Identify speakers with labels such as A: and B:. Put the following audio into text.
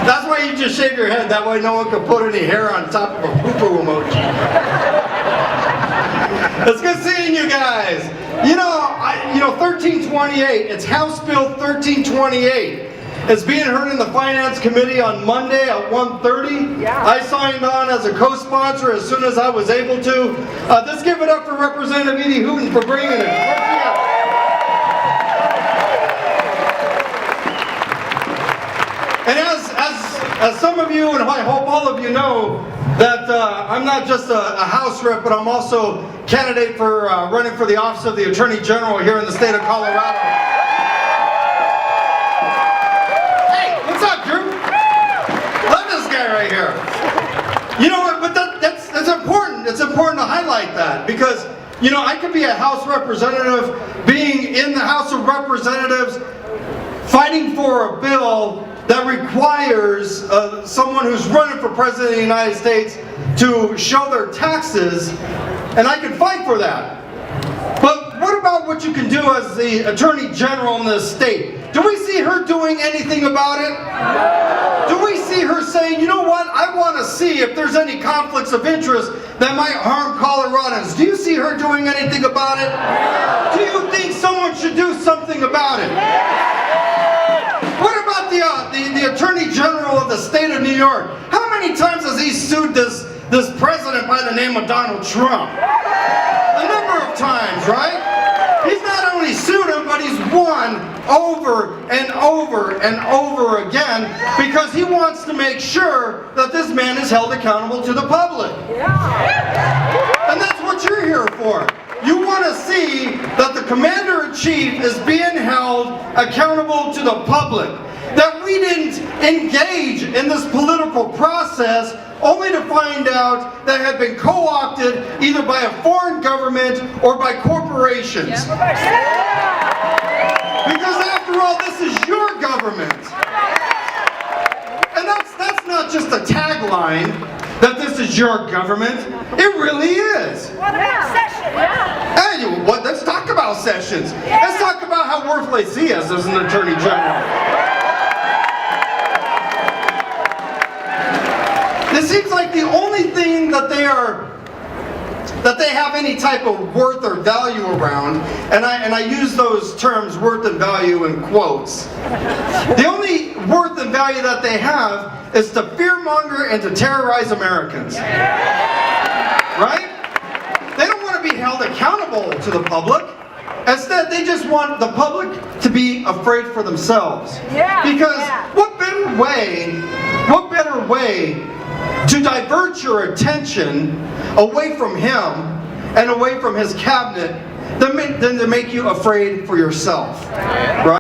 A: That's why you just shave your head. That way no one can put any hair on top of a poo-poo emoji. It's good seeing you guys. You know, 1328. It's House Bill 1328. It's being heard in the Finance Committee on Monday at 1:30. Yeah. I signed on as a co-sponsor as soon as I was able to. Let's give it up for Representative Edie Hooten for bringing it. And as some of you, and I hope all of you know, that I'm not just a House rep, but I'm also candidate for running for the office of the Attorney General here in the state of Colorado. Hey, what's up, Drew? Love this guy right here. You know what? But that's important. It's important to highlight that because you know I could be a House representative, being in the House of Representatives, fighting for a bill that requires someone who's running for President of the United States to show their taxes, and I can fight for that. But what about what you can do as the Attorney General in this state? Do we see her doing anything about it? Do we see her saying, you know what, I want to see if there's any conflicts of interest that might harm Coloradans? Do you see her doing anything about it? Do you think someone should do something about it? What about the Attorney General of the state of New York? How many times has he sued this president by the name of Donald Trump? A number of times, right? He's not only sued him, but he's won over and over and over again because he wants to make sure that this man is held accountable to the public. And that's what you're here for. You want to see that the Commander-in-Chief is being held accountable to the public. That we didn't engage in this political process only to find out that it had been co-opted either by a foreign government or by corporations. Because after all, this is your government. And that's not just a tagline, that this is your government. It really is.
B: What about Sessions?
A: Hey, let's talk about Sessions. Let's talk about how worthless he is as an Attorney General. It seems like the only thing that they have any type of worth or value around, and I use those terms worth and value in quotes. The only worth and value that they have is to fearmonger and to terrorize Americans. Right? They don't want to be held accountable to the public. Instead, they just want the public to be afraid for themselves. Because what better way to divert your attention away from him and away from his cabinet than to make you afraid for yourself, right?